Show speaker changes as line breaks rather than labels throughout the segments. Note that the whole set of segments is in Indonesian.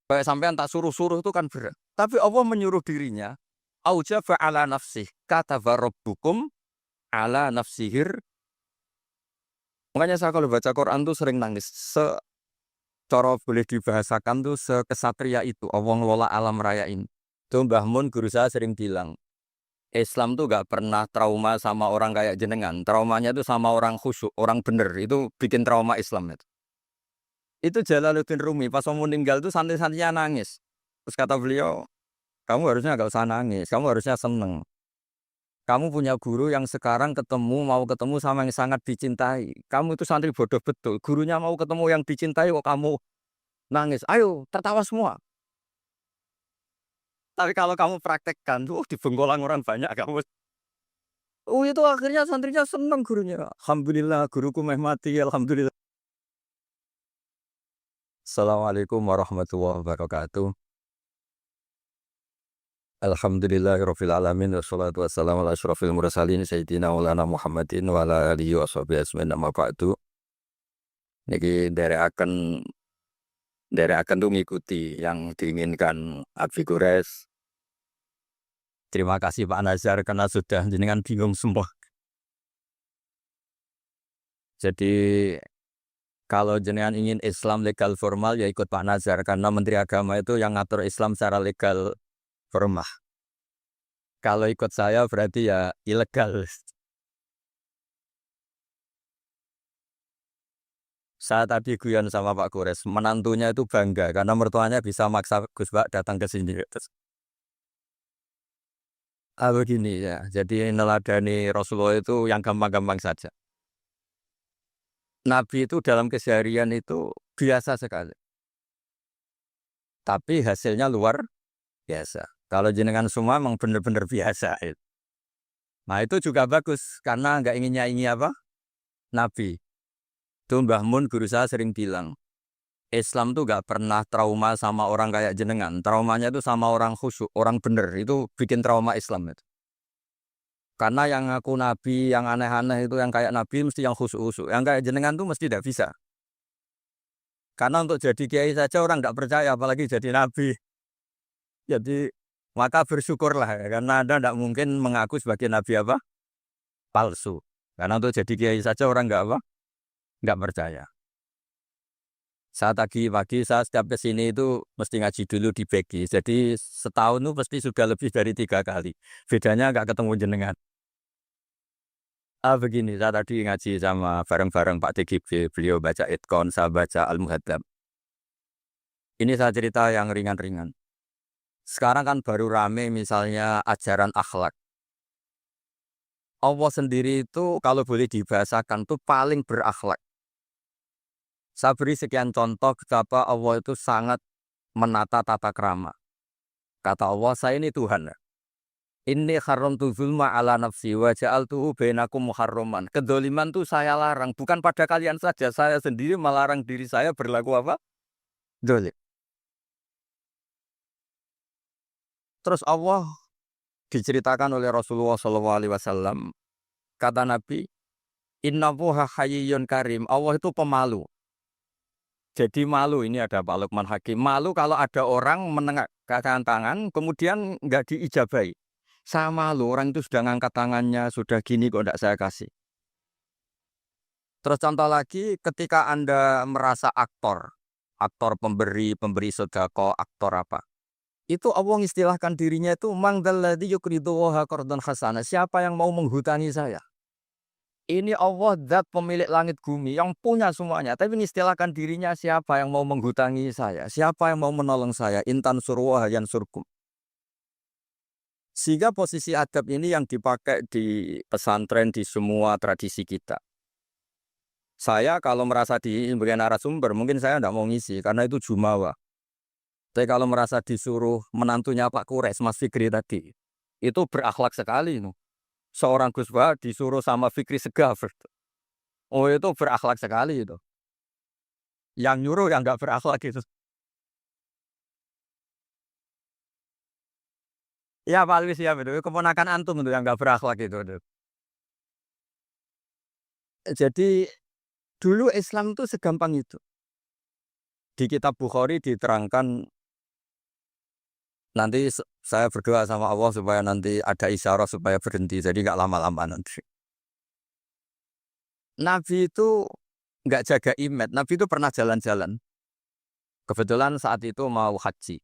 Kayak sampean tak suruh-suruh itu kan berat. Tapi Allah menyuruh dirinya, aujafa ala nafsih, kataba rabbukum ala nafsihir. Makanya saya kalau baca Quran tuh sering nangis. Cara boleh dibahasakan tuh sekesatria itu. Allah ngelola alam raya ini. Tuh Mbah Mun guru saya sering bilang, Islam tuh gak pernah trauma sama orang kayak jenengan. Traumanya tuh sama orang khusyuk, orang bener. Itu bikin trauma Islam itu. Itu Jalaluddin Rumi pas mau meninggal tuh santri-santrinya nangis. Terus kata beliau, kamu harusnya gak usah nangis, kamu harusnya seneng. Kamu punya guru yang sekarang mau ketemu sama yang sangat dicintai. Kamu itu santri bodoh betul. Gurunya mau ketemu yang dicintai kok kamu nangis. Ayo, tertawa semua. Tapi kalau kamu praktekkan, tuh di Bengkolang orang banyak kamu. Oh itu akhirnya santrinya seneng gurunya. Alhamdulillah guruku meh mati. Alhamdulillah. Assalamualaikum warahmatullahi wabarakatuh. Alhamdulillahirabbil alamin wassalatu wassalamu ala asyrofil mursalin sayyidina maulana Muhammadin wa ala alihi washabihi ajmain amma ba'du. Niki nderekaken tuh ngikuti yang diinginkan Abi Gores. Terima kasih Pak Nazar karena sudah jenengan bingung semua. Jadi kalau jenengan ingin Islam legal formal ya ikut Pak Nazar karena Menteri Agama itu yang ngatur Islam secara legal formal. Kalau ikut saya berarti ya ilegal. Saya tadi guyon sama Pak Gores, menantunya itu bangga karena mertuanya bisa maksa Gus Bak datang ke sini. Terus, begini ya, jadi neladani Rasulullah itu yang gampang-gampang saja. Nabi itu dalam keseharian itu biasa sekali, tapi hasilnya luar biasa. Kalau jenengan semua memang benar-benar biasa. Nah itu juga bagus karena nggak ingin nyaingi apa? Nabi. Itu Mbah Mun guru saya sering bilang, Islam tuh gak pernah trauma sama orang kayak jenengan. Traumanya itu sama orang khusyuk, orang bener. Itu bikin trauma Islam itu. Karena yang ngaku Nabi, yang aneh-aneh itu yang kayak Nabi mesti yang khusyuk-khusyuk. Yang kayak jenengan tuh mesti tidak bisa. Karena untuk jadi kiai saja orang tidak percaya, apalagi jadi Nabi. Jadi maka bersyukurlah ya, karena Anda tidak mungkin mengaku sebagai Nabi apa? Palsu. Karena untuk jadi kiai saja orang nggak apa? Nggak percaya. Saat pagi-pagi saya setiap kesini itu mesti ngaji dulu di Beki. Jadi setahun itu pasti sudah lebih dari 3 kali. Bedanya nggak ketemu jenengan. Begini, saya tadi ngaji sama bareng-bareng Pak TGB. Beliau baca Itkon, saya baca Al-Muhadzab. Ini saya cerita yang ringan-ringan. Sekarang kan baru rame misalnya ajaran akhlak. Allah sendiri itu kalau boleh dibahasakan tuh paling berakhlak. Saya beri sekian contoh betapa Allah itu sangat menata tata krama. Kata Allah, saya ini Tuhan. Inni haramtu zulma ala nafsi wa ja'altuhu bainakum muharraman. Kedoliman itu saya larang, bukan pada kalian saja. Saya sendiri melarang diri saya berlaku apa? Dolim. Terus Allah diceritakan oleh Rasulullah SAW. Kata Nabi, Innallaha hayyun karim. Allah itu pemalu. Jadi malu, ini ada Pak Lukman Hakim. Malu kalau ada orang menengahkan tangan, kemudian nggak diijabahi. Saya malu, orang itu sudah ngangkat tangannya, sudah gini kok tidak saya kasih. Terus contoh lagi, ketika Anda merasa aktor pemberi sedekah, aktor apa? Itu Allah istilahkan dirinya itu, Mangdalladzi yuqridu Allaha qardan hasana. Siapa yang mau menghutangi saya? Ini Allah zat pemilik langit bumi yang punya semuanya. Tapi istilahkan dirinya siapa yang mau menghutangi saya? Siapa yang mau menolong saya? Intan surwa yang surkum. Sehingga posisi adab ini yang dipakai di pesantren di semua tradisi kita. Saya kalau merasa di sebagai narasumber mungkin saya tidak mau ngisi karena itu jumawa. Tapi kalau merasa disuruh menantunya Pak Kures, Mas Fikri tadi, itu berakhlak sekali. Seorang Gus Bah disuruh sama Fikri Segaf. Oh itu berakhlak sekali itu. Yang nyuruh yang nggak berakhlak itu. Ya Pak Alwi siap itu. Keponakan antum itu yang nggak berakhlak itu. Jadi dulu Islam itu segampang itu. Di kitab Bukhari diterangkan nanti saya berdoa sama Allah supaya nanti ada isyarat supaya berhenti, jadi nggak lama-lama nanti. Nabi itu nggak jaga image, Nabi itu pernah jalan-jalan. Kebetulan saat itu mau haji.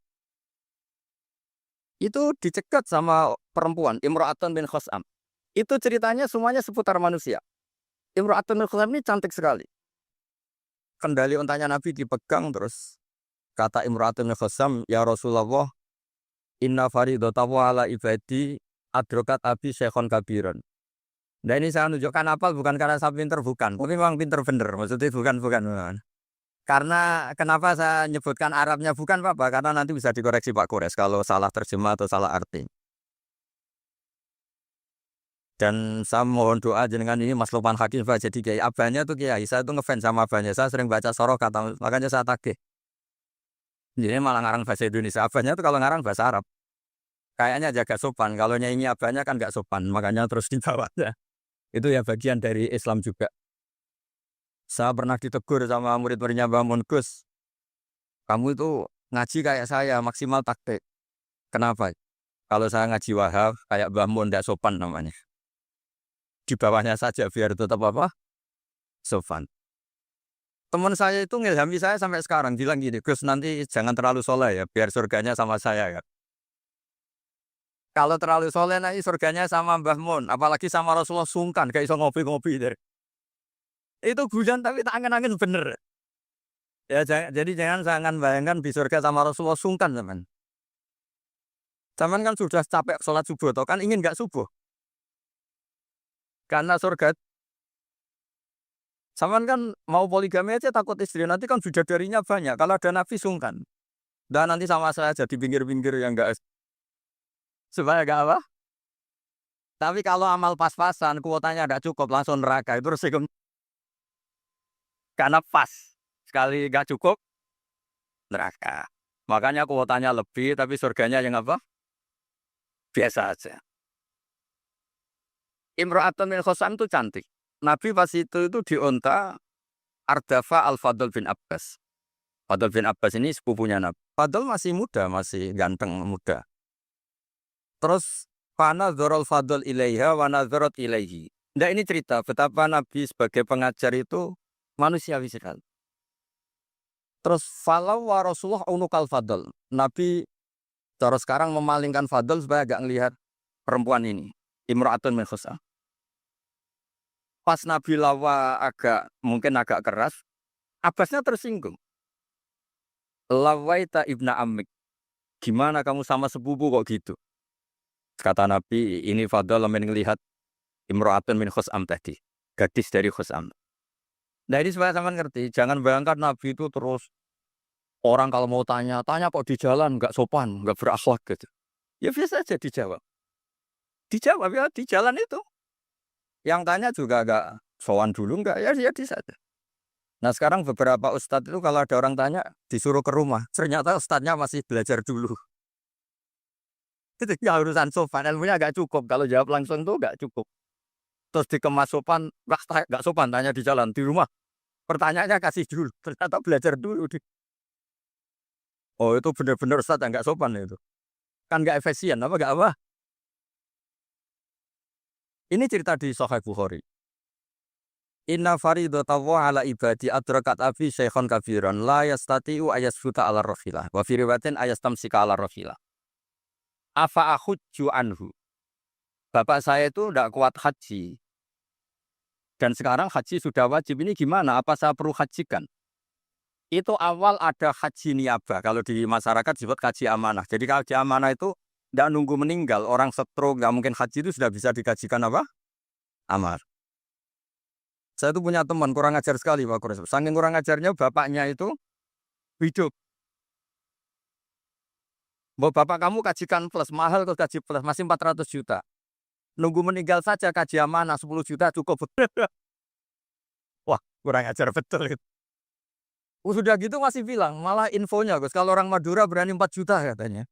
Itu dicegat sama perempuan, Imra'atun bin Khosam. Itu ceritanya semuanya seputar manusia. Imra'atun bin Khosam ini cantik sekali. Kendali untanya Nabi dipegang terus. Kata Imra'atun bin Khosam, ya Rasulullah, inna faridatahu ala ibadi adrokat abi syekhon kabiron. Nah ini saya menunjukkan apal bukan karena saya pinter, bukan. Tapi memang pinter bener, maksudnya bukan. Karena kenapa saya nyebutkan Arabnya bukan apa? Karena nanti bisa dikoreksi Pak Kores kalau salah terjemah atau salah arti. Dan saya mohon doa jenengan ini Mas Lopan Hakim Pak jadi kiai. Abahnya tuh kiai, saya tuh ngefans sama abahnya. Saya sering baca soroh kata, makanya saya tagih. Jadi malah ngarang bahasa Indonesia. Abahnya tuh kalau ngarang bahasa Arab. Kayaknya jaga sopan. Kalau nyanyi abahnya kan nggak sopan, makanya terus dibawanya. Itu ya bagian dari Islam juga. Saya pernah ditegur sama murid-muridnya Mbah Mun, Gus, kamu itu ngaji kayak saya, maksimal taktik. Kenapa? Kalau saya ngaji Wahab, kayak Mbah Mun, tidak sopan namanya. Di bawahnya saja, biar tetap apa? Sopan. Teman saya itu ngilhami saya sampai sekarang, bilang gini, Gus nanti jangan terlalu soleh ya, biar surganya sama saya ya. Kalau terlalu soleh nanti surganya sama Mbah Mun, apalagi sama Rasulullah sungkan, kayak iso ngopi-ngopi. Itu hujan tapi tak angin-angin bener. Ya, jadi jangan bayangkan di surga sama Rasulullah sungkan teman. Zaman kan sudah capek sholat subuh, atau kan ingin nggak subuh? Karena surga, zaman kan mau poligami aja takut istri, nanti kan bidadarinya banyak. Kalau ada Nabi sungkan. Dan nanti sama saya jadi pinggir-pinggir yang nggak, supaya nggak apa? Tapi kalau amal pas-pasan, kuotanya nggak cukup, langsung neraka. Itu resiko. Karena pas. Sekali nggak cukup, neraka. Makanya kuotanya lebih, tapi surganya yang apa? Biasa aja. Imro'atun min Khosam itu cantik. Nabi pas itu dionta Ardafa Al-Fadl bin Abbas. Fadl bin Abbas ini sepupunya Nabi. Fadl masih muda, masih ganteng muda. Terus Fana Dzorol Fadl ilaiha wa nadzorat ilaihi. Nah ini cerita betapa Nabi sebagai pengajar itu manusiawi sekali. Terus falau wa Rasulullah unukal Fadl. Nabi terus sekarang memalingkan Fadl supaya agak ngelihat perempuan ini. Imro'atun min Khosam. Pas Nabi lawa mungkin agak keras, Abbasnya tersinggung. Lawaita ibna amik. Gimana kamu sama sepupu kok gitu? Kata Nabi, ini Fadl ingin melihat Imro'atun min Khosam tadi. Gadis dari Khosam. Nah ini supaya sama ngerti, jangan bayangkan Nabi itu terus orang kalau mau tanya kok di jalan, nggak sopan, nggak berakhlak gitu. Ya biasa aja dijawab. Dijawab ya di jalan itu. Yang tanya juga agak sowan dulu enggak, ya di saja. Nah sekarang beberapa ustadz itu kalau ada orang tanya disuruh ke rumah, ternyata ustadznya masih belajar dulu. Itu ya urusan sopan, ilmunya agak cukup, kalau jawab langsung tuh enggak cukup. Terus dikemas sopan, enggak sopan, tanya di jalan, di rumah. Pertanyaannya kasih dulu, ternyata belajar dulu. Oh itu benar-benar ustadz yang enggak sopan itu. Kan enggak efisien, enggak apa? Ini cerita di Sahih Bukhari. Inna faridatahu ala ibadi adrakat abi syekhon kabiran la yastati'u ayasfuta ala rafilah wa fi riwayatin ayastamsika ala rafilah. Afa akhujju anhu. Bapak saya itu tidak kuat haji. Dan sekarang haji sudah wajib, ini gimana? Apa saya perlu hajikan? Itu awal ada haji niabah. Kalau di masyarakat disebut haji amanah. Jadi kalau haji amanah itu tidak nunggu meninggal. Orang stroke nggak mungkin haji itu sudah bisa digajikan apa? Amar. Saya itu punya teman kurang ajar sekali Pak Kores. Saking kurang ajarnya bapaknya itu hidup. Bapak kamu kajikan plus, mahal kok kaji plus, masih 400 juta. Nunggu meninggal saja kaji amanah 10 juta cukup. Wah kurang ajar betul. Sudah gitu masih bilang, malah infonya Gus, kalau orang Madura berani 4 juta katanya.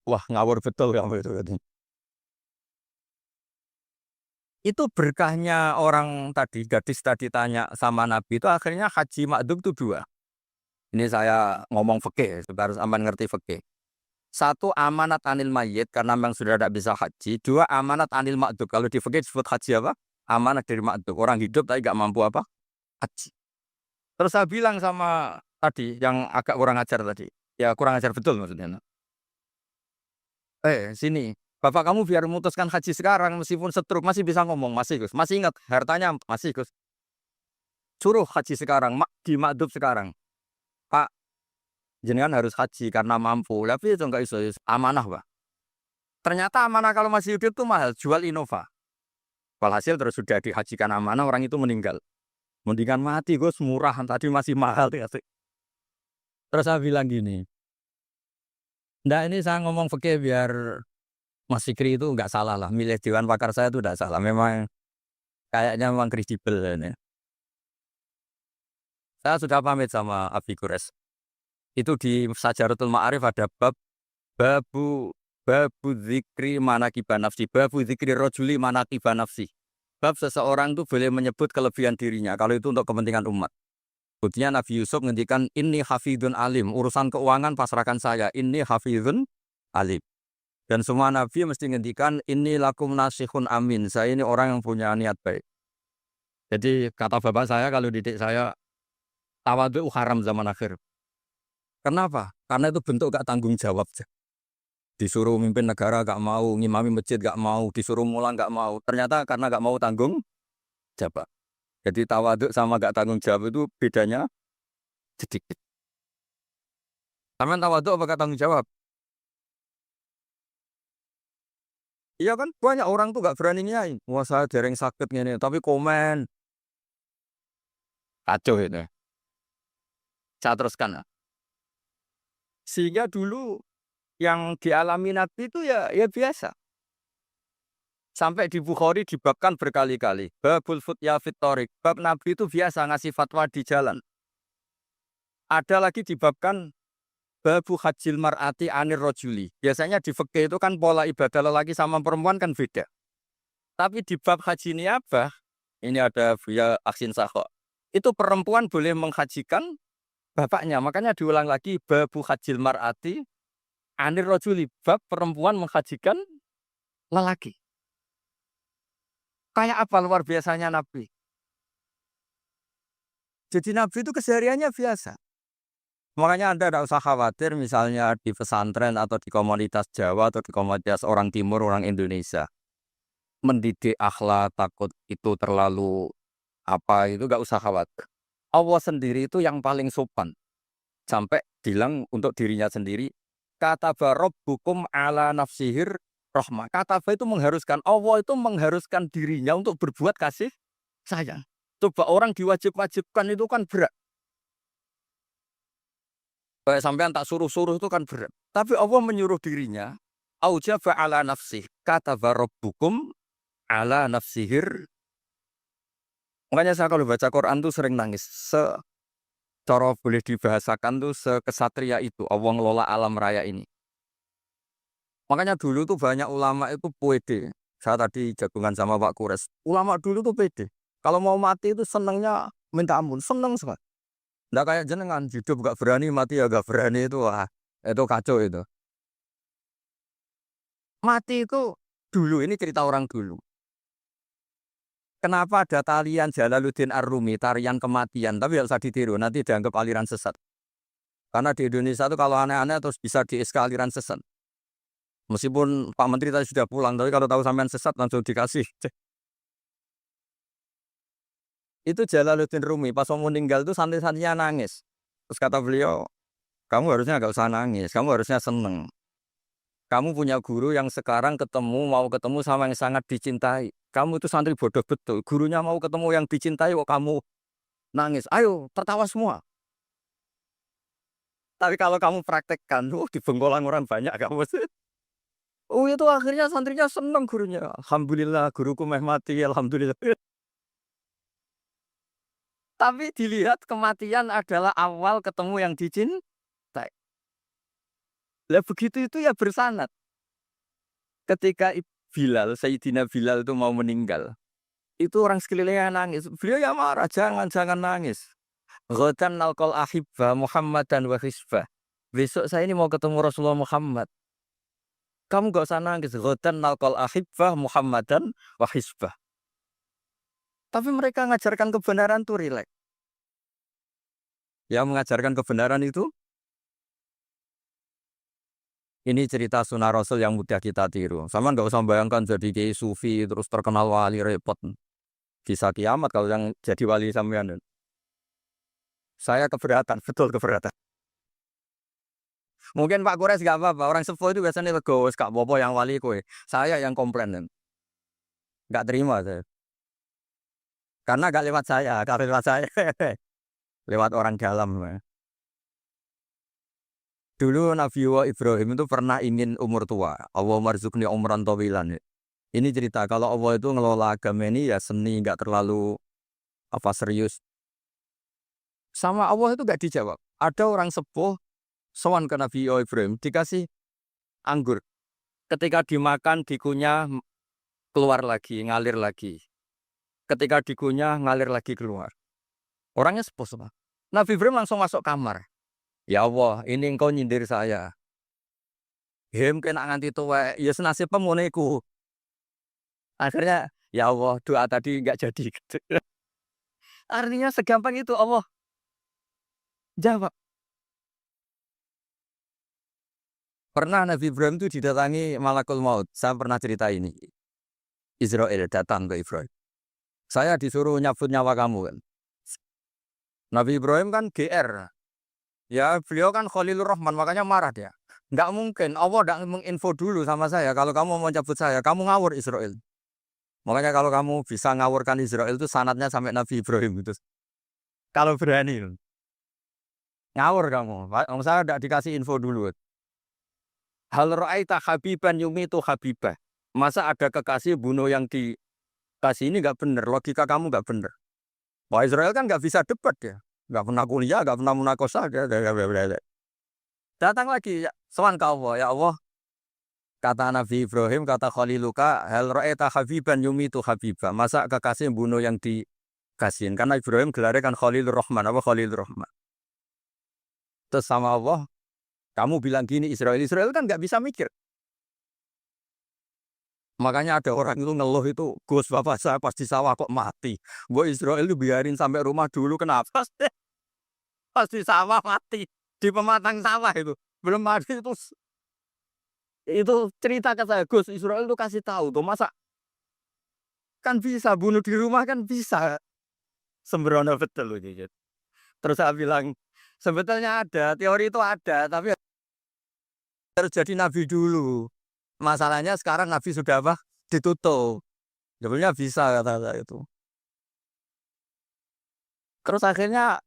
Wah ngawur betul kamu itu katanya. Itu berkahnya orang tadi, gadis tadi tanya sama Nabi itu akhirnya haji makdum itu 2. Ini saya ngomong fikih, harus aman ngerti fikih. Satu, amanat anil mayyit karena memang sudah tidak bisa haji. Dua, amanat anil ma'dub. Kalau di fikih disebut haji apa? Amanat dari ma'dub. Orang hidup tapi nggak mampu apa? Haji. Terus saya bilang sama tadi yang agak kurang ajar tadi. Ya kurang ajar betul maksudnya. Sini. Bapak kamu biar memutuskan haji sekarang meskipun setruk masih bisa ngomong, masih Gus. Masih ingat hartanya masih Gus. Suruh haji sekarang, di ma'dub sekarang. Pak, jenengan harus haji karena mampu. Tapi itu enggak iso, amanah, Pak. Ternyata amanah kalau masih hidup itu mahal, jual Innova. Walhasil terus sudah dihajikan amanah, orang itu meninggal. Mendingan mati, Gus, murah, tadi masih mahal. Terus saya bilang gini, ndak ini saya ngomong fikih biar Mas Fikri itu nggak salah lah. Milih Dewan Pakar saya itu nggak salah. Memang kayaknya memang kredibel ini. Saya sudah pamit sama Abi Kures. Itu di Sajaratul Ma'arif ada babu babu zikri manakiban nafsi, babu zikri rojuli manakiban nafsi. Bab seseorang itu boleh menyebut kelebihan dirinya kalau itu untuk kepentingan umat. Buktinya Nabi Yusuf ngendikan inni hafidun alim, urusan keuangan pasrahkan saya, inni hafidun alim. Dan semua nabi mesti ngendikan inni lakum nasihun amin, saya ini orang yang punya niat baik. Jadi kata bapak saya kalau didik saya tawadhu haram zaman akhir. Kenapa? Karena itu bentuk gak tanggung jawab. Disuruh mimpin negara gak mau, ngimami masjid gak mau, disuruh mulang gak mau. Ternyata karena gak mau tanggung jawab. Jadi tawaduk sama gak tanggung jawab itu bedanya sedikit. Taman tawaduk apa gak tanggung jawab? Iya kan banyak orang tuh gak berani nyai. Wah saya dereng sakit gini, tapi komen. Kacau itu. Saya teruskan. Sehingga dulu yang dialami Nabi itu ya biasa. Sampai di Bukhari dibabkan berkali-kali. Babul futya fitorik. Bab Nabi itu biasa ngasih fatwa di jalan. Ada lagi dibabkan babu hajil mar'ati anir rojuli. Biasanya di fikih itu kan pola ibadah lelaki sama perempuan kan beda. Tapi di bab haji niyabah, ini ada Buya Aksin Sakho. Itu perempuan boleh menghajikan bapaknya. Makanya diulang lagi babu hajil mar'ati anir rojuli. Bab perempuan menghajikan lelaki. Kayak apa luar biasanya Nabi? Jadi Nabi itu kesehariannya biasa. Makanya Anda tidak usah khawatir misalnya di pesantren atau di komunitas Jawa atau di komunitas orang Timur, orang Indonesia. Mendidik akhlak, takut itu terlalu apa, itu nggak usah khawatir. Allah sendiri itu yang paling sopan. Sampai bilang untuk dirinya sendiri, kataba rabbukum ala nafsihir rahmah. Kataba itu mengharuskan, Allah itu mengharuskan dirinya untuk berbuat kasih sayang. Coba orang diwajib-wajibkan itu kan berat. Kayak sampean tak suruh-suruh itu kan berat. Tapi Allah menyuruh dirinya, aujaba ala nafsih, kataba rabbukum ala nafsihir. Makanya saya kalau baca Quran tuh sering nangis. Cara boleh dibahasakan tuh sekesatria itu, Allah ngelola alam raya ini. Makanya dulu tuh banyak ulama itu pede. Saya tadi jagungan sama Pak Kures. Ulama dulu tuh pede. Kalau mau mati itu senengnya minta ampun, seneng sekali. Nggak kayak jenengan, hidup gak berani, mati ya gak berani itu, wah, itu kacau itu. Mati itu dulu, ini cerita orang dulu. Kenapa ada tarian Jalaluddin Ar-Rumi, tarian kematian, tapi gak usah ditiru, nanti dianggap aliran sesat. Karena di Indonesia itu kalau aneh-aneh terus bisa di-SK aliran sesat. Meskipun Pak Menteri tadi sudah pulang, tapi kalau tahu sampean sesat langsung dikasih. Itu Jalaluddin Rumi, pas mau meninggal itu santri-santrinya nangis. Terus kata beliau, kamu harusnya gak usah nangis, kamu harusnya seneng. Kamu punya guru yang sekarang mau ketemu sama yang sangat dicintai. Kamu itu santri bodoh betul. Gurunya mau ketemu yang dicintai kok kamu nangis. Ayo, tertawa semua. Tapi kalau kamu praktekkan, di bengkolan orang banyak kamu. Oh itu akhirnya santrinya seneng gurunya. Alhamdulillah guruku meh mati, alhamdulillah. Tapi dilihat kematian adalah awal ketemu yang dicintai. Lah begitu itu ya bersanad. Ketika Bilal, Sayyidina Bilal itu mau meninggal, itu orang sekelilingnya nangis. Beliau ya marah, jangan nangis. Ghadan nalqal ahibba Muhammadan wa hisbah. Besok saya ini mau ketemu Rasulullah Muhammad. Kamu gak usah nangis. Ghadan nalqal ahibba Muhammadan wa hisbah. Tapi mereka mengajarkan kebenaran tuh rileks. Yang mengajarkan kebenaran itu, ini cerita sunnah Rasul yang mudah kita tiru. Sama nggak usah bayangkan jadi kiai sufi terus terkenal wali repot. Bisa kiamat kalau yang jadi wali sampean. Saya keberatan, betul keberatan. Mungkin Pak Kures nggak apa-apa. Orang sepuh itu biasanya legowo, Kak Bobo yang wali kue. Saya yang komplain. Nggak terima saya. Karena nggak lewat saya, kalau lewat saya lewat orang dalam. Dulu Nabi Ibrahim itu pernah ingin umur tua. Allah marzuqni umran tawilan. Ini cerita kalau Allah itu ngelola agama ini ya seni, nggak terlalu serius. Sama Allah itu nggak dijawab. Ada orang sepuh sowan ke Nabi Ibrahim dikasih anggur. Ketika dimakan dikunyah keluar lagi, ngalir lagi. Ketika dikunyah ngalir lagi keluar. Orangnya sepuh semua. Nabi Ibrahim langsung masuk kamar. Ya Allah, ini engkau nyindir saya. Kena nganti tua, ya senasib pemuniku. Akhirnya, ya Allah, doa tadi nggak jadi. Artinya segampang itu Allah jawab. Pernah Nabi Ibrahim itu didatangi Malakul Maut. Saya pernah cerita ini. Israel datang ke Ibrahim. Saya disuruh nyabut nyawa kamu kan. Nabi Ibrahim kan GR. Ya beliau kan Khalilur Rahman, makanya marah dia. Nggak mungkin, Allah nggak menginfo dulu sama saya. Kalau kamu mau cabut saya, kamu ngawur Israel. Makanya kalau kamu bisa ngawurkan Israel itu sanadnya sampai Nabi Ibrahim itu. Kalau berani. Ngawur kamu. Saya nggak dikasih info dulu. Hal ra'aita habiban yumitu habibah. Masa ada kekasih bunuh yang dikasih ini nggak benar. Logika kamu nggak benar. Wah Israel kan nggak bisa debat ya. Nggak pernah kuliah, nggak pernah munakosah. Datang lagi, sowan ke Allah. Ya Allah, kata Nabi Ibrahim, kata Khaliluka, hal ra'aita habiban yumitu habibah. Masa kekasih bunuh yang dikasihin. Karena Ibrahim gelarnya kan Khalilur Rahman. Apa Khalilur Rahman? Terus sama Allah, kamu bilang gini Israel kan nggak bisa mikir. Makanya ada orang itu ngeluh itu, Gus bapak saya pas di sawah kok mati. Gue Israel itu biarin sampai rumah dulu, kenapa sih? Pas di sawah mati, di pematang sawah itu. Belum mati itu cerita ke saya, Gus Israel itu kasih tahu tuh, masa kan bisa bunuh di rumah kan bisa. Sembrono betul loh. Terus saya bilang, sebetulnya ada, teori itu ada, tapi harus jadi nabi dulu. Masalahnya sekarang nabi sudah apa? Ditutup. Sebenarnya bisa kata saya itu. Terus akhirnya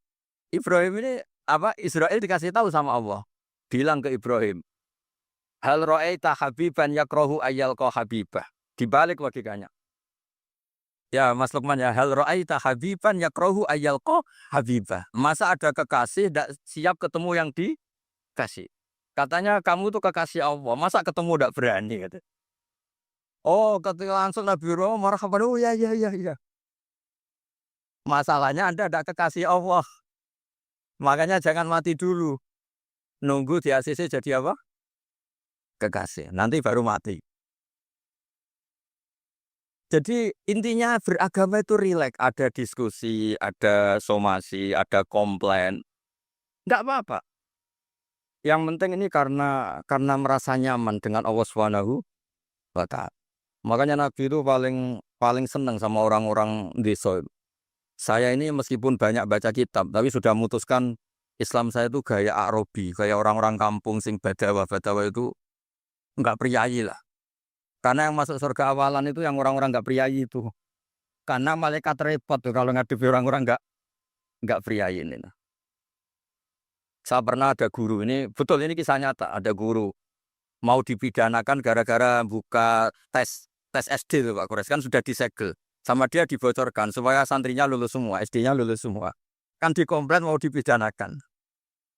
Ibrahim ini Israel dikasih tahu sama Allah. Bilang ke Ibrahim, hal ra'aita habiban yakrahu ayyalqa habibah. Dibalik logikanya. Ya Mas Lukman ya, hal ra'aita habiban yakrahu ayyalqa habibah. Masa ada kekasih tidak siap ketemu yang dikasih. Katanya kamu tuh kekasih Allah, masa ketemu tidak berani kata. Oh, ketika langsung Nabi Ibrahim marhaban. Oh ya. Masalahnya Anda tidak kekasih Allah. Makanya jangan mati dulu. Nunggu di ACC jadi apa? Kekasih. Nanti baru mati. Jadi intinya beragama itu rileks. Ada diskusi, ada somasi, ada komplain. Enggak apa-apa. Yang penting ini karena merasa nyaman dengan Allah Subhanahu wa Ta'ala. Makanya Nabi itu paling senang sama orang-orang desa. Saya ini meskipun banyak baca kitab, tapi sudah memutuskan Islam saya itu gaya Arabi, kayak orang-orang kampung sing badawa itu enggak priayi lah. Karena yang masuk surga awalan itu yang orang-orang enggak priayi itu. Karena malaikat repot tuh kalau ngadepi orang-orang enggak priayi ini. Saya pernah ada guru ini, betul ini kisah nyata, ada guru mau dipidanakan gara-gara buka tes SD tuh Pak Kores, kan sudah disegel. Sama dia dibocorkan supaya santrinya lulus semua, SD-nya lulus semua. Kan dikomplain mau dipidanakan.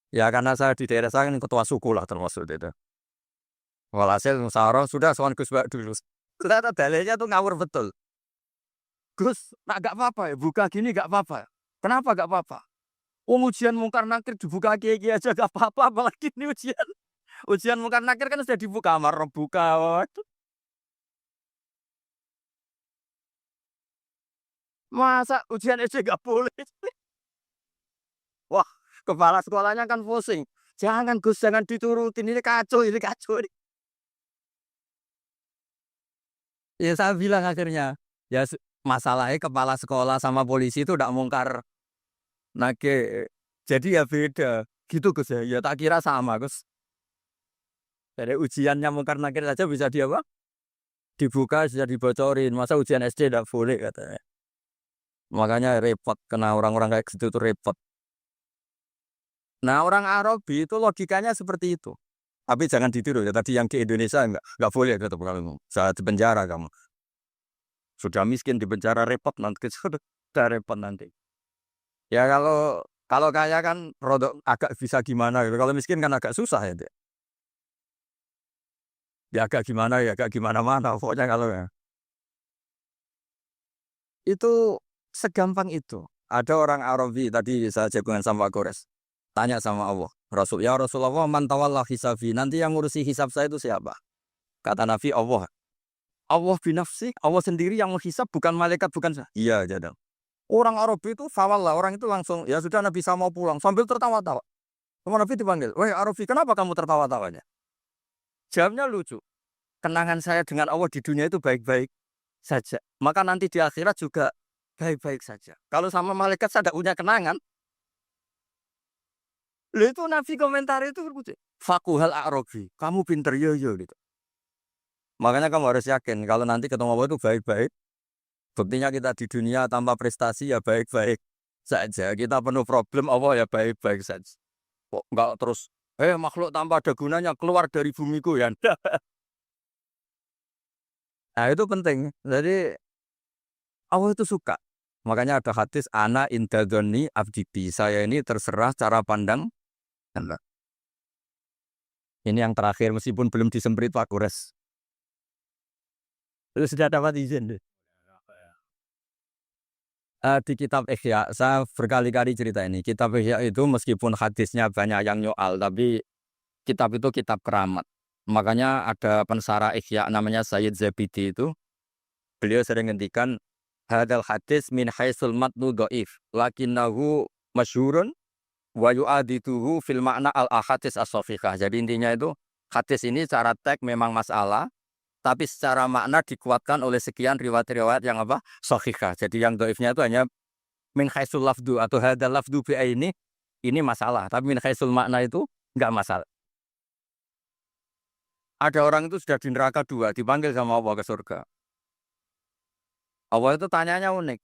Ya karena saya di daerah saya kan ketua suku lah termasuk itu. Walhasil musyawarah sudah soal Gus Bak dulu. Ternyata dalilnya tuh ngawur betul. Gus, gak apa-apa ya, buka gini gak apa-apa. Kenapa gak apa-apa? Ujian mungkar nakir dibuka kiai aja gak apa-apa, apalagi ini ujian. Ujian mungkar nakir kan sudah dibuka, amar buka. Waduh. Masa ujian SD gak boleh? Wah, kepala sekolahnya kan pusing. Jangan Gus, jangan diturutin, ini kacau, ini kacau. Ya saya bilang akhirnya, ya masalahnya kepala sekolah sama polisi itu udah mungkar nakir. Jadi ya beda. Gitu Gus ya. Ya tak kira sama Gus. Dari ujiannya mungkar nakir saja bisa dia apa? Dibuka sudah dibocorin. Masa ujian SD tidak boleh katanya. Makanya repot kena orang-orang kayak gitu tuh repot. Nah orang Arabi itu logikanya seperti itu. Tapi jangan ditiru ya. Tadi yang di Indonesia enggak boleh tetap kalau saat di penjara kamu. Sudah miskin di penjara repot nanti sudah repot nanti. Ya kalau kaya kan rodok agak bisa gimana gitu. Kalau miskin kan agak susah ya. Dek. Ya agak gimana ya agak gimana mana pokoknya kalau ya. Itu segampang itu. Ada orang Arabi tadi saya jagungan sama Gores. Tanya sama Allah. Rasul, ya Rasulullah man tawalla hisabi. Nanti yang ngurusi hisab saya itu siapa? Kata Nabi Allah. Allah binafsi, Allah sendiri yang menghisab bukan malaikat bukan saya. Iya jadang. Orang Arabi itu fawal lah, orang itu langsung ya sudah Nabi saya mau pulang sambil tertawa-tawa. Sama Nabi dipanggil, wah Arabi kenapa kamu tertawa-tawanya? Jawabnya lucu. Kenangan saya dengan Allah di dunia itu baik-baik saja. Maka nanti di akhirat juga baik-baik saja. Kalau sama malaikat saya tidak punya kenangan. Lalu itu Nabi komentar itu lucu. Fakuhal Arabi, kamu pinter yo gitu. Makanya kamu harus yakin kalau nanti ketemu Allah itu baik-baik. Buktinya kita di dunia tanpa prestasi ya baik-baik saja. Kita penuh problem Allah ya baik-baik saja. Kok enggak terus, makhluk tanpa ada gunanya keluar dari bumiku ya. Nah itu penting. Jadi Allah itu suka. Makanya ada hadis ana indadzoni abdibi. Saya ini terserah cara pandang. Ini yang terakhir meskipun belum disemprit Pak Kures. Itu sudah dapat izin. Di kitab Ihya, saya berkali-kali cerita ini. Kitab Ihya itu meskipun hadisnya banyak yang nyoal, tapi kitab itu kitab keramat. Makanya ada pensara Ihya namanya Sayyid Zabidi itu. Beliau sering ngendikan, hadal hadis min haisul matnu dhaif, lakinnahu masyhurun wa yu'adituhu fil makna al-ahadis as-sahihah. Jadi intinya itu hadis ini secara teks memang masalah, tapi secara makna dikuatkan oleh sekian riwayat-riwayat yang apa? Sahihah. Jadi yang dhaifnya itu hanya min haisul lafdu atau hadal lafdu bi ini masalah, tapi min haisul makna itu enggak masalah. Ada orang itu sudah di neraka 2, dipanggil sama Allah ke surga. Allah itu tanyanya unik.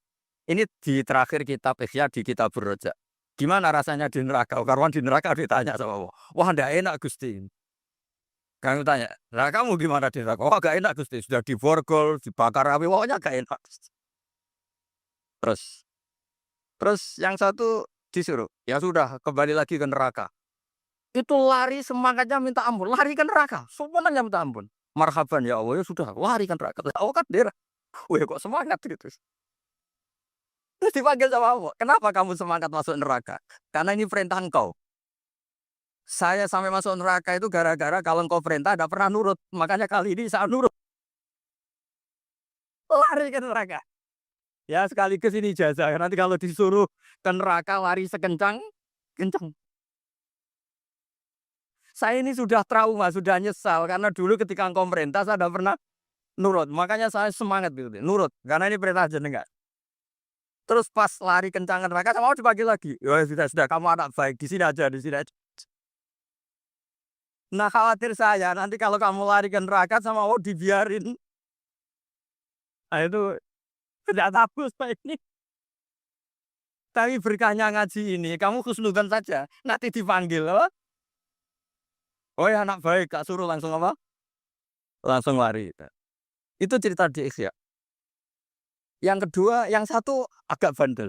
Ini di terakhir kitab Ihya di kitab Ar-Raja. Gimana rasanya di neraka? Karwan di neraka ditanya sama Allah. Wah, enggak enak Gusti. Kamu tanya, nah kamu gimana di neraka? Wah, enggak enak Gusti. Sudah diborgol, dibakar api, pokoknya enggak enak. Terus yang satu disuruh, ya sudah kembali lagi ke neraka. Itu lari semangatnya minta ampun, lari ke neraka. Semuanya minta ampun. Marhaban ya Allah, ya sudah lari ke neraka. Allah kan dia, wah kok semangat gitu. Terus dipanggil sama Allah, kenapa kamu semangat masuk neraka? Karena ini perintah engkau. Saya sampai masuk neraka itu gara-gara kalau engkau perintah tidak pernah nurut. Makanya kali ini saya nurut. Lari ke neraka. Ya sekaligus ini jasa. Nanti kalau disuruh ke neraka lari sekencang, kencang. Saya ini sudah trauma, sudah nyesal. Karena dulu ketika engkau perintah saya tidak pernah nurut. Makanya saya semangat gitu. Nurut. Karena ini perintah jenengan. Terus pas lari kencang ke neraka, saya mau dipanggil lagi. Ya sudah, kamu anak baik. Di sini aja, di sini aja. Nah khawatir saya, nanti kalau kamu lari ke neraka sama Allah dibiarin. Nah itu tidak tabus Pak ini. Tapi berkahnya ngaji ini, kamu khusnudan saja. Nanti dipanggil, apa? Oh ya anak baik, Kak suruh langsung apa? Langsung lari. Itu cerita di Ihya. Yang kedua, yang satu agak bandel.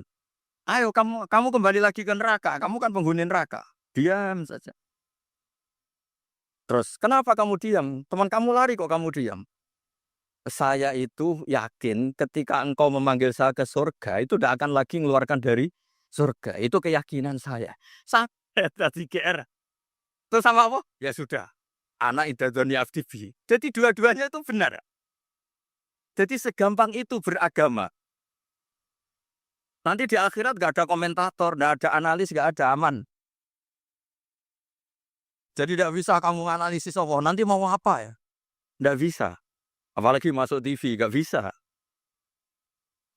Ayo kamu kembali lagi ke neraka, kamu kan penghuni neraka. Diam saja. Terus, kenapa kamu diam? Teman kamu lari kok kamu diam? Saya itu yakin ketika engkau memanggil saya ke surga, itu tidak akan lagi mengeluarkan dari surga. Itu keyakinan saya. Saya tadi GR. Terus sama apa? Ya sudah. Anak idadoni afdibi. Jadi dua-duanya itu benar. Jadi segampang itu beragama. Nanti di akhirat gak ada komentator, gak ada analis, gak ada aman. Jadi tidak bisa kamu analisis Allah. Nanti mau apa ya? Tidak bisa. Apalagi masuk TV, gak bisa.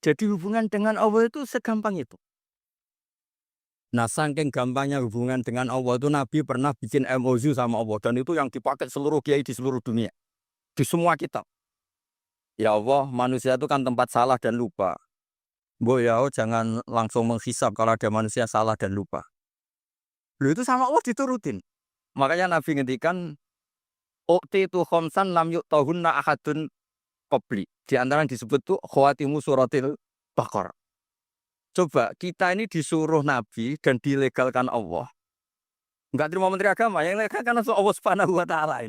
Jadi hubungan dengan Allah itu segampang itu. Nah, saking gampangnya hubungan dengan Allah itu Nabi pernah bikin MOU sama Allah. Dan itu yang dipakai seluruh kiai di seluruh dunia. Di semua kitab. Ya Allah, manusia itu kan tempat salah dan lupa. Boyau jangan langsung menghisap kalau ada manusia salah dan lupa. Loh itu sama Allah diturutin. Makanya Nabi ngendikan ukti itu khomsan lam yu'tahunna ahadun qabli. Di antara yang disebut tuh khawatimu suratil Baqarah. Coba kita ini disuruh Nabi dan dilegalkan Allah. Enggak terima menteri agama, yang legalkan Allah Subhanahu wa taala.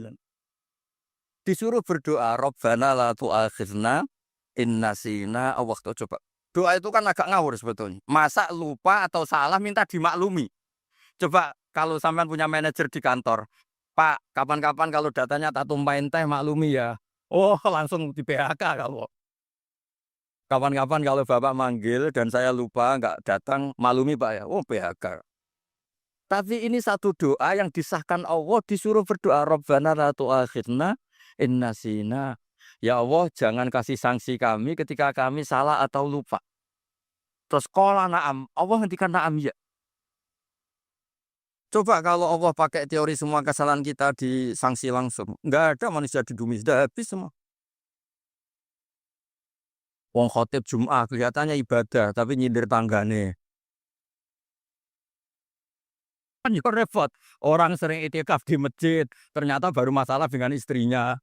Disuruh berdoa, Rabbana la tu'akhidna in nasina aw akhtana. Coba. Doa itu kan agak ngawur sebetulnya. Masa lupa atau salah minta dimaklumi. Coba kalau sampean punya manajer di kantor, Pak, kapan-kapan kalau datanya tak tumpahin teh maklumi ya. Oh, langsung di PHK kalau. Kapan-kapan kalau Bapak manggil dan saya lupa nggak datang, maklumi Pak ya. Oh, PHK. Tapi ini satu doa yang disahkan Allah disuruh berdoa Rabbana la tu'akhidna in nasina. Ya Allah, jangan kasih sanksi kami ketika kami salah atau lupa. Terus qala na'am, Allah ngendikan na'am ya. Coba kalau Allah pakai teori semua kesalahan kita disanksi langsung. Nggak ada manusia di bumi, sudah habis semua. Wong khotib Jum'ah kelihatannya ibadah, tapi nyindir tanggane. Kan ya repot. Orang sering itikaf di masjid, ternyata baru masalah dengan istrinya.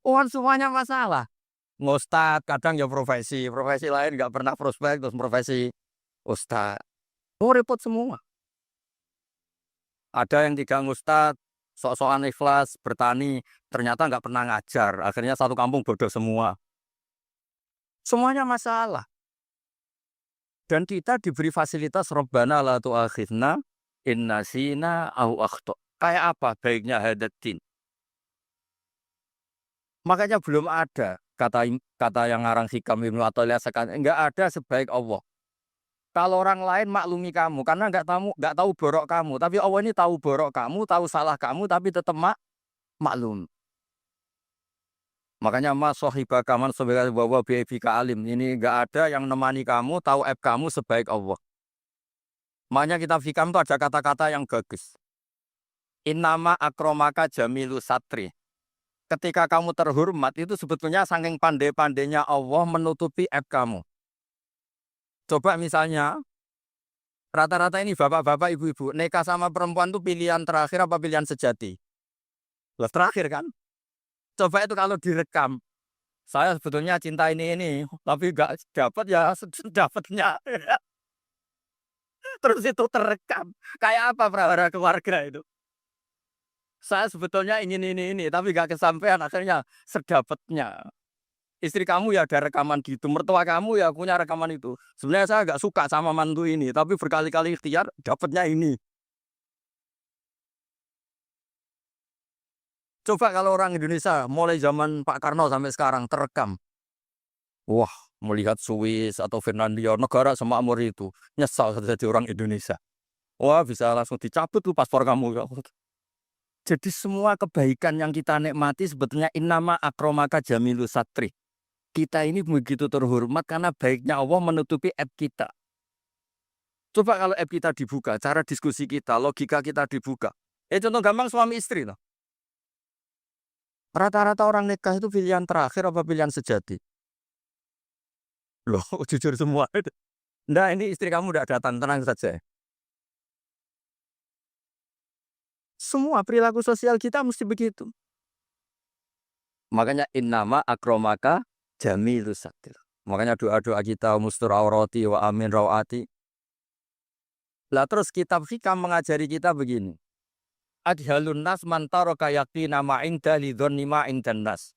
Kan semuanya masalah. Ngustad kadang ya profesi lain nggak pernah prospek, terus profesi ustad. Oh repot semua. Ada yang tidak ngustad, sok-sokan ikhlas, bertani, ternyata nggak pernah ngajar. Akhirnya satu kampung bodoh semua. Semuanya masalah. Dan kita diberi fasilitas Rabbana la tu'akhidna in nasina au akhta. Kayak apa baiknya hadatin? Makanya belum ada kata yang ngarang Hikam Ibnu Athaillah sekarang enggak ada sebaik Allah. Kalau orang lain maklumi kamu karena enggak tahu borok kamu, tapi Allah ini tahu borok kamu, tahu salah kamu tapi tetap maklum. Makanya mas sahibaka man sebagai bahwa bi'ika alim. Ini enggak ada yang nemani kamu, tahu aib kamu sebaik Allah. Makanya kita Hikam itu ada kata-kata yang bagus. Innama akromaka jamilu satri. Ketika kamu terhormat itu sebetulnya saking pandai-pandainya Allah menutupi aib kamu. Coba misalnya rata-rata ini bapak-bapak, ibu-ibu nikah sama perempuan itu pilihan terakhir apa pilihan sejati? Lah terakhir kan? Coba itu kalau direkam. Saya sebetulnya cinta ini, tapi nggak dapat ya dapatnya. Terus itu terekam. Kayak apa prawara keluarga itu? Saya sebetulnya ingin ini, tapi nggak kesampaian. Akhirnya sedapatnya. Istri kamu ya ada rekaman gitu, mertua kamu ya punya rekaman itu. Sebenarnya saya nggak suka sama mantu ini, tapi berkali-kali ikhtiar dapatnya ini. Coba kalau orang Indonesia mulai zaman Pak Karno sampai sekarang terekam. Wah, melihat Swiss atau Finlandia, negara semakmur itu, nyesal jadi orang Indonesia. Wah, bisa langsung dicabut tuh paspor kamu. Jadi semua kebaikan yang kita nikmati sebetulnya innama akromaka jamilu satri. Kita ini begitu terhormat karena baiknya Allah menutupi aib kita. Coba kalau aib kita dibuka, cara diskusi kita, logika kita dibuka. Contoh gampang suami istri. Loh. Rata-rata orang nikah itu pilihan terakhir apa pilihan sejati? Loh, jujur semua. Nah, ini istri kamu udah datang, tenang saja. Semua perilaku sosial kita mesti begitu. Makanya innama akromaka jamilus satir. Makanya doa-doa kita mustur aurati wa amin rawati. Lah terus kitab Hikam mengajari kita begini. Adhalun nas man taraka yaqina ma inda lidhonni ma indan nas.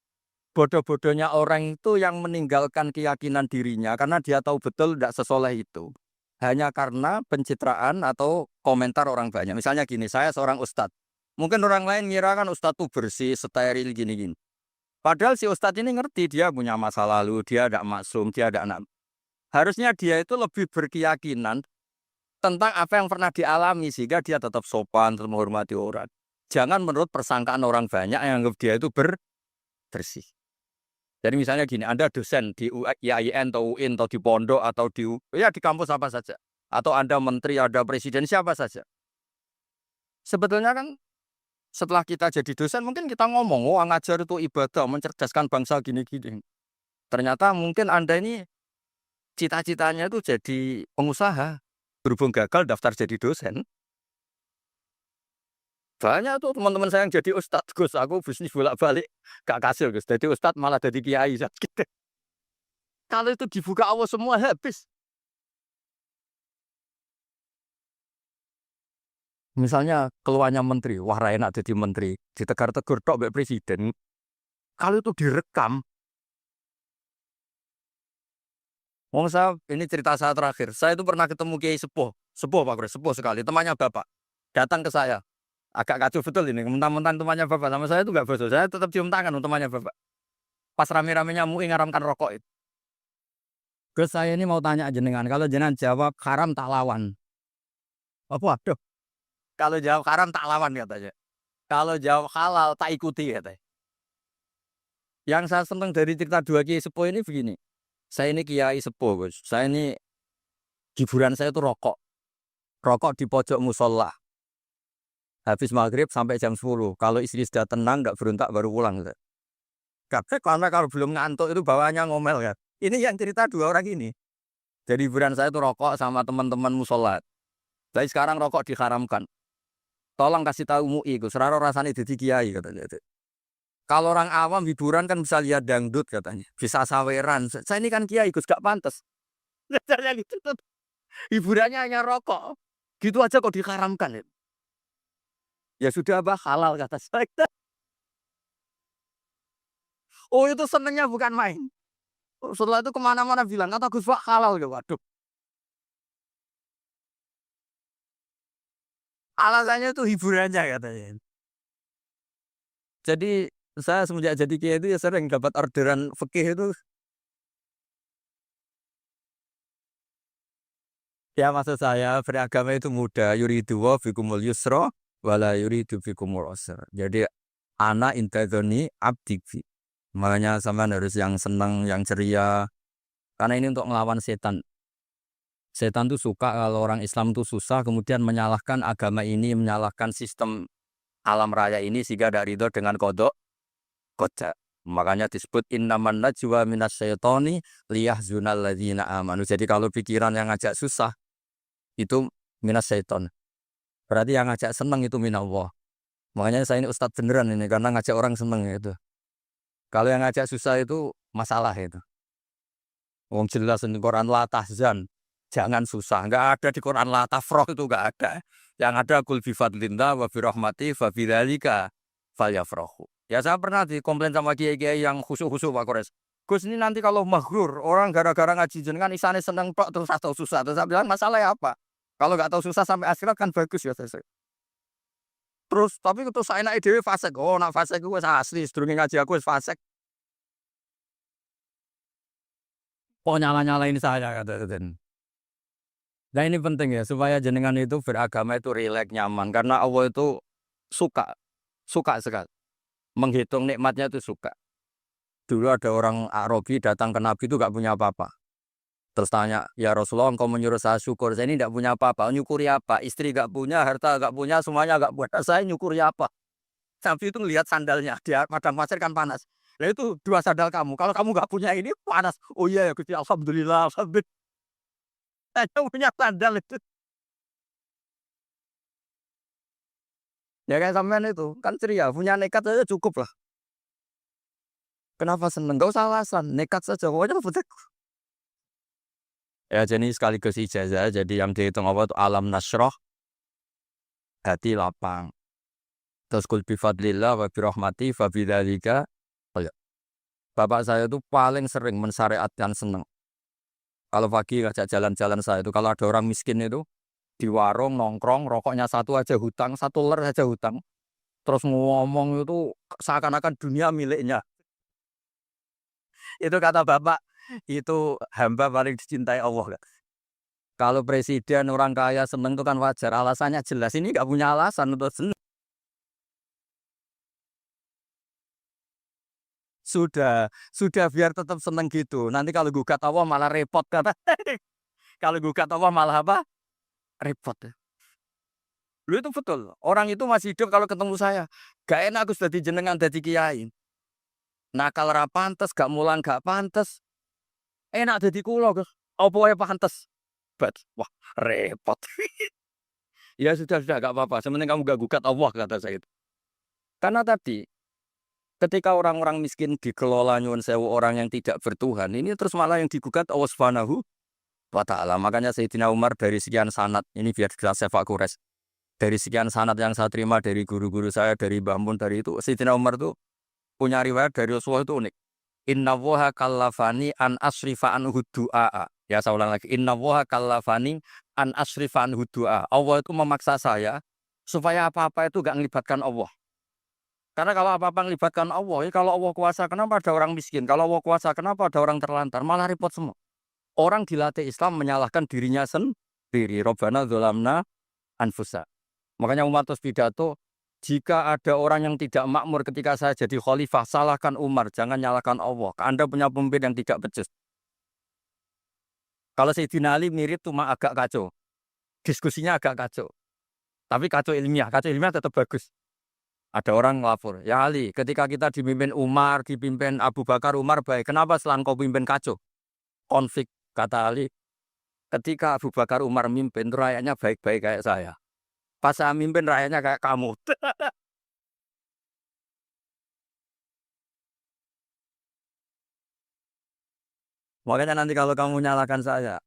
Bodoh-bodohnya orang itu yang meninggalkan keyakinan dirinya karena dia tahu betul tidak sesoleh itu. Hanya karena pencitraan atau komentar orang banyak. Misalnya gini, saya seorang ustadz. Mungkin orang lain ngira kan ustadz itu bersih, steril, gini-gini. Padahal si ustadz ini ngerti dia punya masa lalu, dia tidak maksum, dia tidak anak. Harusnya dia itu lebih berkeyakinan tentang apa yang pernah dialami sehingga dia tetap sopan, tetap menghormati orang. Jangan menurut persangkaan orang banyak yang anggap dia itu bersih. Jadi misalnya gini, Anda dosen di IAIN atau UIN atau di pondok atau ya di kampus apa saja. Atau Anda menteri, ada presiden, siapa saja. Sebetulnya kan setelah kita jadi dosen mungkin kita ngomong, oh ngajar itu ibadah, mencerdaskan bangsa gini-gini. Ternyata mungkin Anda ini cita-citanya itu jadi pengusaha. Berhubung gagal daftar jadi dosen. Banyak tuh teman-teman saya yang jadi ustadz, Gus. Aku bisnis bolak-balik, gak kasil, Gus. Jadi ustadz malah jadi kiai. Gitu. Kalau itu dibuka Allah semua habis. Misalnya keluarnya menteri, wah enak jadi menteri. Ditegur-tegur tok mbek presiden. Kalau itu direkam, wong saya, ini cerita saya terakhir. Saya itu pernah ketemu Kiai Sepuh. Sepuh Pak Kures, sepuh sekali. Temannya Bapak. Datang ke saya. Agak kacau betul ini. Mentang-mentang temannya Bapak. Sama saya itu gak bosok. Saya tetap cium tangan temannya Bapak. Pas rame-ramenya MUI ngaramkan rokok itu. Terus saya ini mau tanya jenengan. Kalau jenengan jawab haram tak lawan. Oh, waduh. Kalau jawab haram tak lawan katanya. Kalau jawab halal tak ikuti katanya. Yang saya senang dari cerita dua Kiai Sepuh ini begini. Saya ini Kiai Sepuh, Gus. Saya ini hiburan saya itu rokok. Rokok di pojok musola. Habis maghrib sampai jam 10. Kalau istri sudah tenang, nggak berontak baru pulang. Karena kalau belum ngantuk itu bawaannya ngomel kan. Ini yang cerita dua orang ini. Jadi hiburan saya itu rokok sama teman-teman musola. Jadi sekarang rokok diharamkan. Tolong kasih tahu MUI, Gus. Raro rasanya jadi kiai katanya. Kalau orang awam hiburan kan bisa lihat dangdut katanya. Bisa saweran. Saya ini kan kiai, Gus, gak pantas. Gitu. Hiburannya hanya rokok. Gitu aja kok diharamkan. Ya sudah bah, halal kata saya. Oh itu senengnya bukan main. Setelah itu kemana-mana bilang, kata Gus Pak halal. Waduh. Alasannya itu hiburannya katanya. Jadi saya semenjak jadi kiai itu ya sering dapat orderan fikih itu. Ya maksud saya beragama itu mudah. Yuridu wa bikumul yusra wala yuridu bikumul usra. Jadi ana intadzoni abdi. Makanya sampean harus yang senang, yang ceria. Karena ini untuk melawan setan. Setan tuh suka kalau orang Islam tuh susah, kemudian menyalahkan agama ini, menyalahkan sistem alam raya ini sehingga tidak ridho dengan kodok kocak. Makanya disebut innaman najwa minas syaitoni liyahzunal ladzina amanu. Jadi kalau pikiran yang ngajak susah itu minas syaiton. Berarti yang ngajak senang itu minallah. Makanya saya ini ustadz beneran ini karena ngajak orang senang itu. Kalau yang ngajak susah itu masalah itu. Wong jelas di Quran la tahzan. Jangan susah. Enggak ada di Quran la tafrah itu enggak ada. Yang ada kul bi fadlillah wa bi rahmati fa bidzalika falyafrahu. Ya saya pernah dikomplain sama kiai-kiai yang khusyuk-khusyuk Pak Kores. Gus ini nanti kalau maghrur, orang gara-gara ngaji jenengan isane seneng tok terus atau susah. Terus saya bilang masalahnya apa? Kalau enggak tahu susah sampai akhirat kan bagus ya saya. Terus tapi itu saya enak dhewe fasik. Oh, nak fasik ku wis asli, sedurunge ngaji aku wis fasik. Kok nyala-nyalain saya kata. Nah ini penting ya supaya jenengan itu beragama itu rileks nyaman karena Allah itu suka suka sekali menghitung nikmatnya itu suka. Dulu ada orang Arabi datang ke Nabi itu gak punya apa-apa. Terus tanya, ya Rasulullah engkau menyuruh saya syukur, saya ini gak punya apa-apa, nyukuri apa? Istri gak punya, harta gak punya, semuanya gak punya, saya nyukuri apa? Nabi itu ngelihat sandalnya, dia padang pasir kan panas. Nah itu dua sandal kamu, kalau kamu gak punya ini panas. Oh iya ya Gusti, alhamdulillah, alhamdulillah. Saya punya sandal itu. Ya kayak sampean itu, kan ceria, punya nekat saja cukup lah. Kenapa seneng? Gak usah alasan, nekat saja, pokoknya penting. Ya jadi sekaligus ijazah, jadi yang dihitung apa itu alam nasroh, hati lapang. Terus kul bifadlillah wa birahmati fa bidzalika Bapak saya itu paling sering mensyariatkan seneng. Kalau pagi ngajak jalan-jalan saya itu, kalau ada orang miskin itu, di warung nongkrong, rokoknya satu aja hutang, satu ler aja hutang. Terus ngomong itu seakan-akan dunia miliknya. Itu kata bapak, itu hamba paling dicintai Allah. Kak. Kalau presiden orang kaya seneng itu kan wajar, alasannya jelas. Ini nggak punya alasan untuk seneng. Sudah biar tetap seneng gitu. Nanti kalau gugat Allah malah repot kata. Kalau gugat Allah malah apa? Repot. Lu itu betul. Orang itu masih hidup kalau ketemu saya. Gak enak aku sudah jenengan dadi kiai. Nakal ra pantes, gak mulang gak pantes. Enak dadi kula, Gus. Apa wae pantes. Wah, repot. Ya sudah gak apa-apa. Sementing kamu gak gugat Allah kata saya itu. Karena tadi ketika orang-orang miskin dikelola nyuwun sewu orang yang tidak bertuhan, ini terus malah yang digugat Allah Subhanahu wa taala. Makanya Sayyidina Umar dari sekian sanad, ini biar jelas Syekh Kures. Dari sekian sanad yang saya terima dari guru-guru saya, dari Mbah Mun, dari itu, Sayyidina Umar itu punya riwayat dari Rasulullah itu unik. Inna woha kallafani an asrifa an hudu'a. Ya saya ulang lagi. Inna woha kallafani an asrifa an hudu'a. Allah itu memaksa saya supaya apa-apa itu gak melibatkan Allah. Karena kalau apa-apa melibatkan Allah, ya kalau Allah kuasa kenapa ada orang miskin? Kalau Allah kuasa kenapa ada orang terlantar? Malah repot semua. Orang dilatih Islam menyalahkan dirinya sendiri. Robbana dzolamna anfusa. Makanya Umar terus pidato, jika ada orang yang tidak makmur ketika saya jadi khalifah, salahkan Umar, jangan nyalahkan Allah. Anda punya pemimpin yang tidak becus. Kalau Sayyidina Ali mirip cuma agak kacau. Diskusinya agak kacau. Tapi kacau ilmiah tetap bagus. Ada orang ngelapor, ya Ali, ketika kita dipimpin Umar, dipimpin Abu Bakar, Umar baik. Kenapa setelah kau pimpin kacau? Konflik, kata Ali. Ketika Abu Bakar, Umar mimpin, rakyatnya baik-baik kayak saya. Pas saya mimpin, rakyatnya kayak kamu. Makanya nanti kalau kamu nyalakan saya,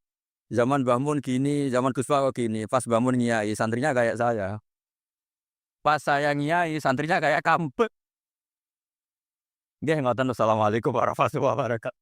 zaman Mbah Mun gini, zaman Gus Pak gini, pas Mbah Mun ngiyai, santrinya kayak saya. Pas saya ngiyai, santrinya kayak kamu. Nggih, ngoten. Assalamualaikum warahmatullahi wabarakatuh.